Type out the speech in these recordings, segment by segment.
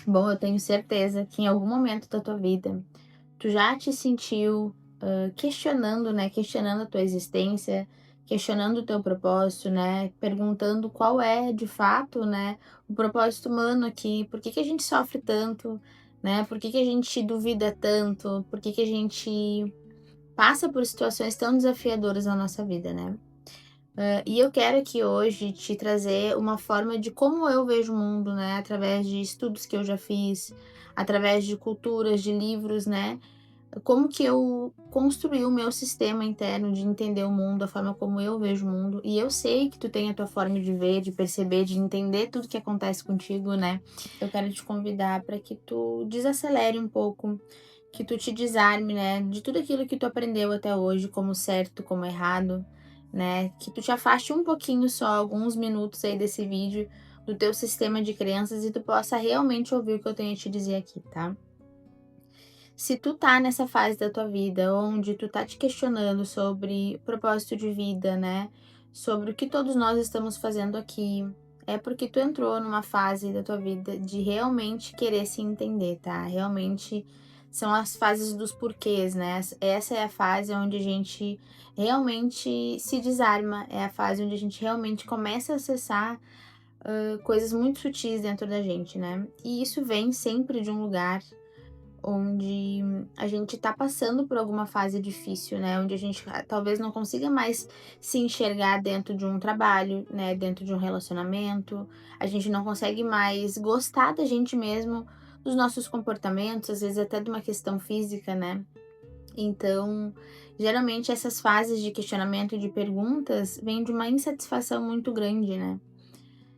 Bom, eu tenho certeza que em algum momento da tua vida, tu já te sentiu, questionando, né, questionando a tua existência, questionando o teu propósito, né, perguntando qual é de fato, né, o propósito humano aqui, por que que a gente sofre tanto, né, por que que a gente duvida tanto, por que que a gente passa por situações tão desafiadoras na nossa vida, né. E eu quero aqui hoje te trazer uma forma de como eu vejo o mundo, né, através de estudos que eu já fiz, através de culturas, de livros, né, como que eu construí o meu sistema interno de entender o mundo, a forma como eu vejo o mundo. E eu sei que tu tem a tua forma de ver, de perceber, de entender tudo que acontece contigo, né. Eu quero te convidar para que tu desacelere um pouco, que tu te desarme, né, de tudo aquilo que tu aprendeu até hoje como certo, como errado, né, que tu te afaste um pouquinho só, alguns minutos aí desse vídeo, do teu sistema de crenças e tu possa realmente ouvir o que eu tenho a te dizer aqui, tá? Se tu tá nessa fase da tua vida onde tu tá te questionando sobre propósito de vida, né, sobre o que todos nós estamos fazendo aqui, é porque tu entrou numa fase da tua vida de realmente querer se entender, tá? Realmente são as fases dos porquês, né? Essa é a fase onde a gente realmente se desarma, é a fase onde a gente realmente começa a acessar coisas muito sutis dentro da gente, né? E isso vem sempre de um lugar onde a gente tá passando por alguma fase difícil, né, onde a gente talvez não consiga mais se enxergar dentro de um trabalho, né, dentro de um relacionamento, a gente não consegue mais gostar da gente mesmo, dos nossos comportamentos, às vezes até de uma questão física, né. Então, geralmente essas fases de questionamento e de perguntas vêm de uma insatisfação muito grande, né.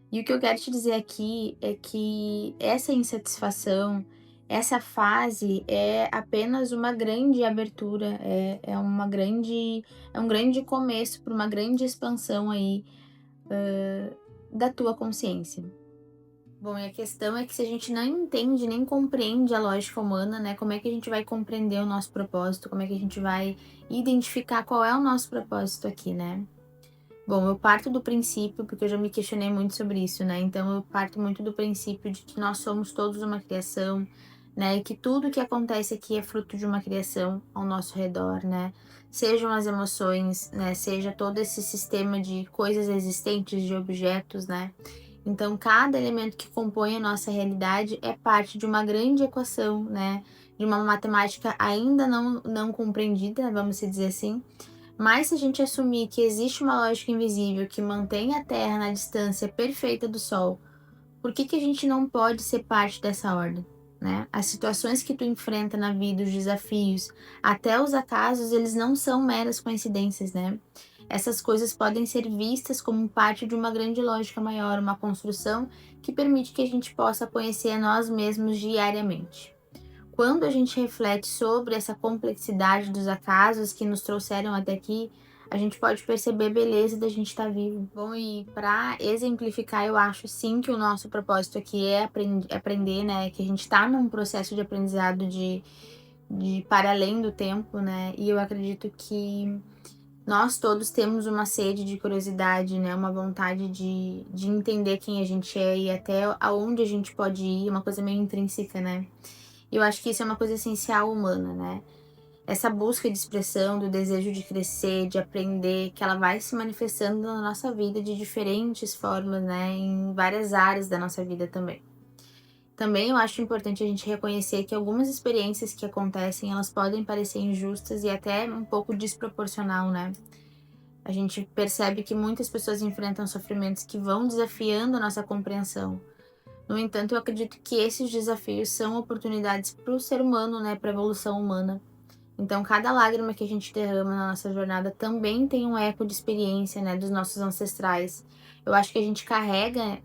E o que eu quero te dizer aqui é que essa insatisfação, essa fase é apenas uma grande abertura, é um grande começo para uma grande expansão aí, da tua consciência. Bom, e a questão é que se a gente não entende nem compreende a lógica humana, né, como é que a gente vai compreender o nosso propósito, como é que a gente vai identificar qual é o nosso propósito aqui, né? Bom, eu parto do princípio, porque eu já me questionei muito sobre isso, né? Então eu parto muito do princípio de que nós somos todos uma criação, né? E que tudo que acontece aqui é fruto de uma criação ao nosso redor, né? Sejam as emoções, né? Seja todo esse sistema de coisas existentes, de objetos, né? Então cada elemento que compõe a nossa realidade é parte de uma grande equação, né? De uma matemática ainda não compreendida, vamos dizer assim, mas se a gente assumir que existe uma lógica invisível que mantém a Terra na distância perfeita do Sol, por que que a gente não pode ser parte dessa ordem, né? As situações que tu enfrenta na vida, os desafios, até os acasos, eles não são meras coincidências, né? Essas coisas podem ser vistas como parte de uma grande lógica maior, uma construção que permite que a gente possa conhecer a nós mesmos diariamente. Quando a gente reflete sobre essa complexidade dos acasos que nos trouxeram até aqui, a gente pode perceber a beleza da gente estar vivo. Bom, e para exemplificar, eu acho sim que o nosso propósito aqui é aprender, né? Que a gente está num processo de aprendizado de para além do tempo, né? E eu acredito que nós todos temos uma sede de curiosidade, né? Uma vontade de entender quem a gente é e até aonde a gente pode ir, uma coisa meio intrínseca, né? E eu acho que isso é uma coisa essencial humana, né? Essa busca de expressão, do desejo de crescer, de aprender, que ela vai se manifestando na nossa vida de diferentes formas, né? Em várias áreas da nossa vida também. Também eu acho importante a gente reconhecer que algumas experiências que acontecem, elas podem parecer injustas e até um pouco desproporcional, né? A gente percebe que muitas pessoas enfrentam sofrimentos que vão desafiando a nossa compreensão. No entanto, eu acredito que esses desafios são oportunidades para o ser humano, né, para a evolução humana. Então, cada lágrima que a gente derrama na nossa jornada também tem um eco de experiência, né, dos nossos ancestrais. Eu acho que a gente carrega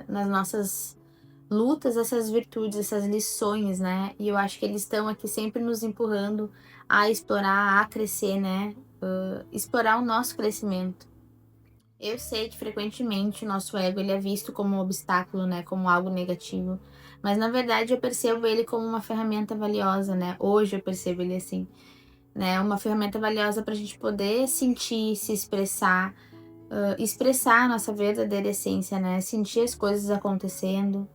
nas nossas lutas essas virtudes, essas lições, né? E eu acho que eles estão aqui sempre nos empurrando a explorar, a crescer, né? Explorar o nosso crescimento. Eu sei que frequentemente o nosso ego ele é visto como um obstáculo, né, como algo negativo, mas na verdade eu percebo ele como uma ferramenta valiosa, né? Hoje eu percebo ele assim, né? Uma ferramenta valiosa para a gente poder sentir, se expressar, expressar a nossa verdadeira essência, né? Sentir as coisas acontecendo,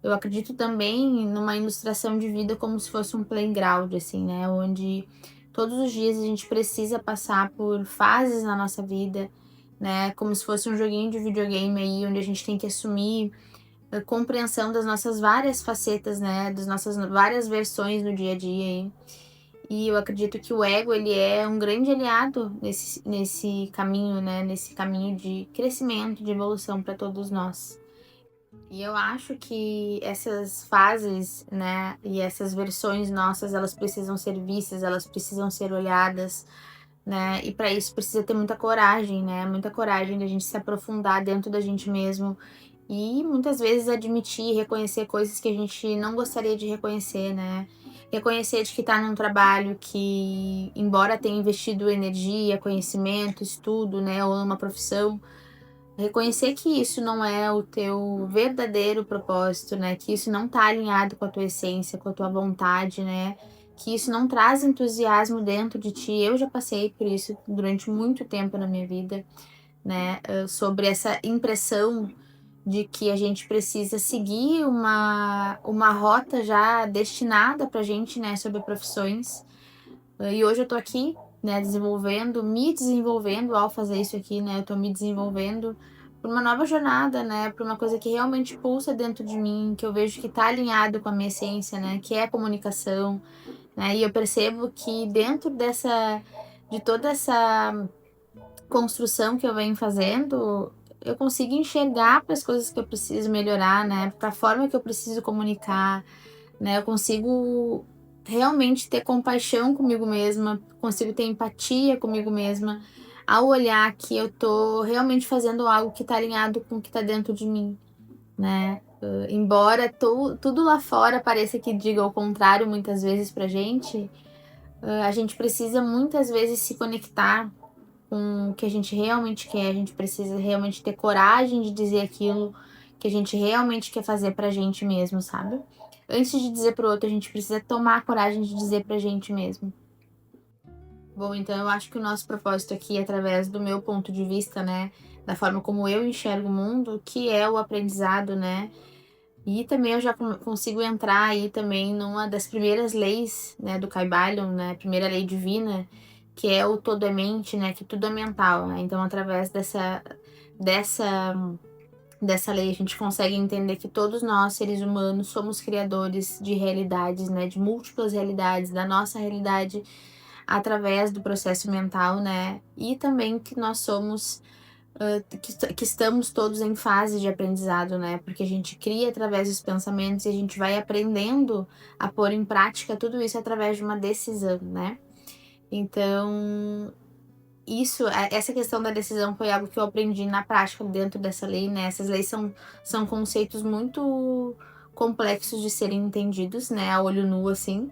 Eu acredito também numa ilustração de vida como se fosse um playground, assim, né, onde todos os dias a gente precisa passar por fases na nossa vida, né, como se fosse um joguinho de videogame aí, onde a gente tem que assumir a compreensão das nossas várias facetas, né, das nossas várias versões no dia a dia aí. E eu acredito que o ego, ele é um grande aliado nesse caminho, né, nesse caminho de crescimento, de evolução para todos nós. E eu acho que essas fases, né, e essas versões nossas, elas precisam ser vistas, elas precisam ser olhadas, né, e para isso precisa ter muita coragem, né, muita coragem da gente se aprofundar dentro da gente mesmo e muitas vezes admitir e reconhecer coisas que a gente não gostaria de reconhecer, né. Reconhecer de que tá num trabalho que, embora tenha investido energia, conhecimento, estudo, né, ou numa profissão, reconhecer que isso não é o teu verdadeiro propósito, né, que isso não tá alinhado com a tua essência, com a tua vontade, né, que isso não traz entusiasmo dentro de ti. Eu já passei por isso durante muito tempo na minha vida, né, sobre essa impressão de que a gente precisa seguir uma rota já destinada pra gente, né, sobre profissões. E hoje eu tô aqui, né, me desenvolvendo ao fazer isso aqui, né, eu tô me desenvolvendo pra uma nova jornada, né, pra uma coisa que realmente pulsa dentro de mim, que eu vejo que tá alinhado com a minha essência, né, que é a comunicação, né, e eu percebo que dentro de toda essa construção que eu venho fazendo, eu consigo enxergar para as coisas que eu preciso melhorar, né, pra forma que eu preciso comunicar, né, eu consigo realmente ter compaixão comigo mesma, consigo ter empatia comigo mesma, ao olhar que eu tô realmente fazendo algo que tá alinhado com o que tá dentro de mim, né. Embora tudo lá fora pareça que diga o contrário muitas vezes pra gente, a gente precisa muitas vezes se conectar com o que a gente realmente quer, a gente precisa realmente ter coragem de dizer aquilo que a gente realmente quer fazer pra gente mesmo, sabe. Antes de dizer para o outro, a gente precisa tomar a coragem de dizer pra gente mesmo. Bom, então eu acho que o nosso propósito aqui, através do meu ponto de vista, né, da forma como eu enxergo o mundo, que é o aprendizado, né, e também eu já consigo entrar aí também numa das primeiras leis, né, do Kybalion, né, a primeira lei divina, que é o todo é mente, né, que tudo é mental, né. Então através dessa dessa lei a gente consegue entender que todos nós, seres humanos, somos criadores de realidades, né, de múltiplas realidades, da nossa realidade através do processo mental, né, e também que nós somos, que estamos todos em fase de aprendizado, né, porque a gente cria através dos pensamentos e a gente vai aprendendo a pôr em prática tudo isso através de uma decisão, né. Então, essa questão da decisão foi algo que eu aprendi na prática dentro dessa lei, né, essas leis são conceitos muito complexos de serem entendidos, né, a olho nu, assim,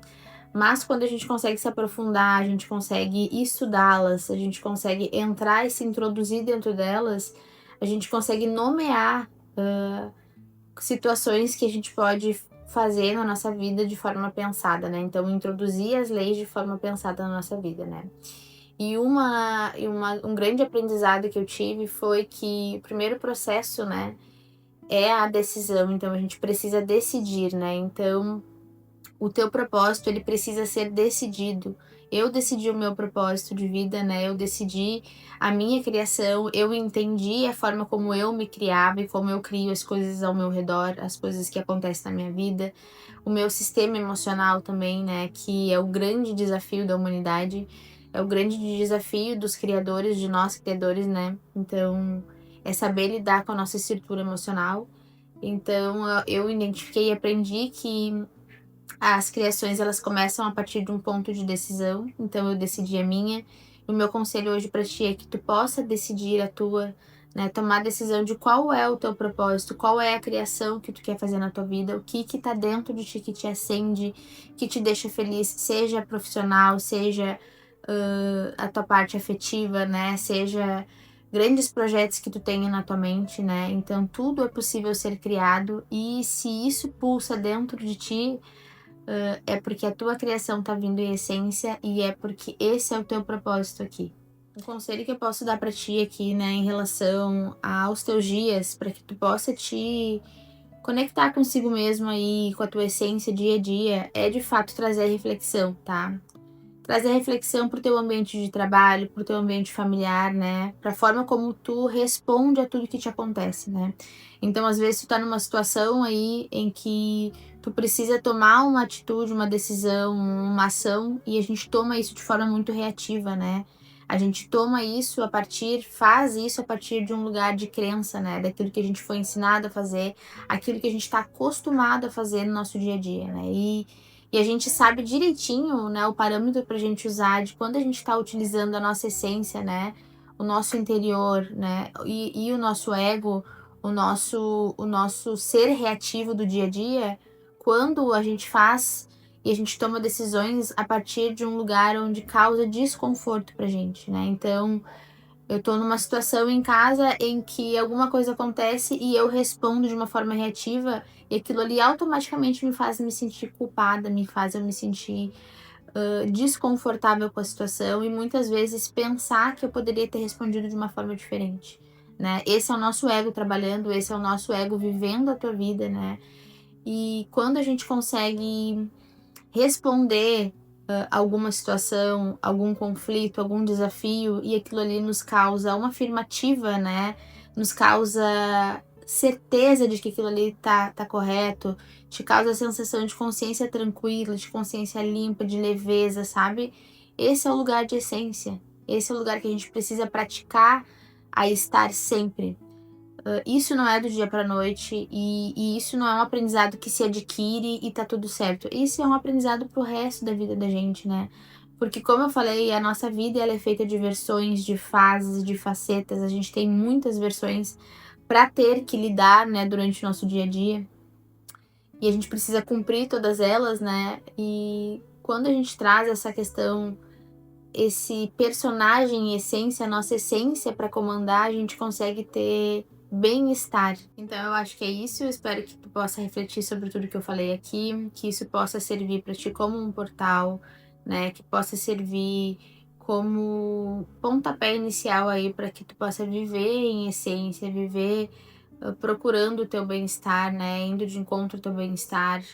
mas quando a gente consegue se aprofundar, a gente consegue estudá-las, a gente consegue entrar e se introduzir dentro delas, a gente consegue nomear, situações que a gente pode fazer na nossa vida de forma pensada, né, então introduzir as leis de forma pensada na nossa vida, né. Um grande aprendizado que eu tive foi que o primeiro processo, né, é a decisão, então a gente precisa decidir, né, então o teu propósito, ele precisa ser decidido. Eu decidi o meu propósito de vida, né, eu decidi a minha criação, eu entendi a forma como eu me criava e como eu crio as coisas ao meu redor, as coisas que acontecem na minha vida, o meu sistema emocional também, né, que é o grande desafio da humanidade, é o grande desafio dos criadores, de nós criadores, né, então, é saber lidar com a nossa estrutura emocional. Então, eu identifiquei e aprendi que as criações, elas começam a partir de um ponto de decisão, então eu decidi a minha. O meu conselho hoje para ti é que tu possa decidir a tua, né, tomar a decisão de qual é o teu propósito, qual é a criação que tu quer fazer na tua vida, o que tá dentro de ti que te acende, que te deixa feliz, seja profissional, seja, a tua parte afetiva, né, seja grandes projetos que tu tenha na tua mente, né, então tudo é possível ser criado e se isso pulsa dentro de ti, é porque a tua criação tá vindo em essência e é porque esse é o teu propósito aqui. Um conselho que eu posso dar pra ti aqui, né, em relação aos teus dias, para que tu possa te conectar consigo mesmo aí, com a tua essência dia a dia, é de fato trazer reflexão, tá? Trazer reflexão pro teu ambiente de trabalho, pro teu ambiente familiar, né? Pra forma como tu responde a tudo que te acontece, né? Então, às vezes, tu tá numa situação aí em que tu precisa tomar uma atitude, uma decisão, uma ação, e a gente toma isso de forma muito reativa, né? A gente toma isso faz isso a partir de um lugar de crença, né? Daquilo que a gente foi ensinado a fazer, aquilo que a gente tá acostumado a fazer no nosso dia a dia, né? E a gente sabe direitinho, né, o parâmetro para a gente usar de quando a gente está utilizando a nossa essência, né, o nosso interior, né, e o nosso ego, o nosso ser reativo do dia a dia, quando a gente faz e a gente toma decisões a partir de um lugar onde causa desconforto pra gente, né? Então, eu tô numa situação em casa em que alguma coisa acontece e eu respondo de uma forma reativa, e aquilo ali automaticamente me faz me sentir culpada, me faz eu me sentir desconfortável com a situação e muitas vezes pensar que eu poderia ter respondido de uma forma diferente, né? Esse é o nosso ego trabalhando, esse é o nosso ego vivendo a tua vida, né? E quando a gente consegue responder alguma situação, algum conflito, algum desafio, e aquilo ali nos causa uma afirmativa, né? Nos causa certeza de que aquilo ali tá correto, te causa a sensação de consciência tranquila, de consciência limpa, de leveza, sabe? Esse é o lugar de essência. Esse é o lugar que a gente precisa praticar a estar sempre. Isso não é do dia para noite e isso não é um aprendizado que se adquire e tá tudo certo. Isso é um aprendizado pro resto da vida da gente, né? Porque como eu falei, a nossa vida ela é feita de versões, de fases, de facetas. A gente tem muitas versões para ter que lidar, né, durante o nosso dia a dia. E a gente precisa cumprir todas elas, né? E quando a gente traz essa questão, esse personagem em essência, a nossa essência para comandar, a gente consegue ter bem-estar. Então eu acho que é isso, eu espero que tu possa refletir sobre tudo que eu falei aqui, que isso possa servir para ti como um portal, né, que possa servir como pontapé inicial aí para que tu possa viver em essência, viver procurando o teu bem-estar, né, indo de encontro ao teu bem-estar,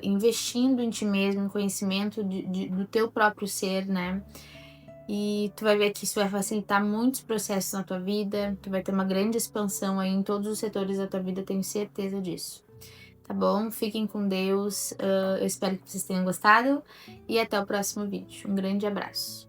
investindo em ti mesmo, em conhecimento do teu próprio ser, né, e tu vai ver que isso vai facilitar muitos processos na tua vida, tu vai ter uma grande expansão aí em todos os setores da tua vida, tenho certeza disso. Tá bom? Fiquem com Deus, eu espero que vocês tenham gostado e até o próximo vídeo. Um grande abraço.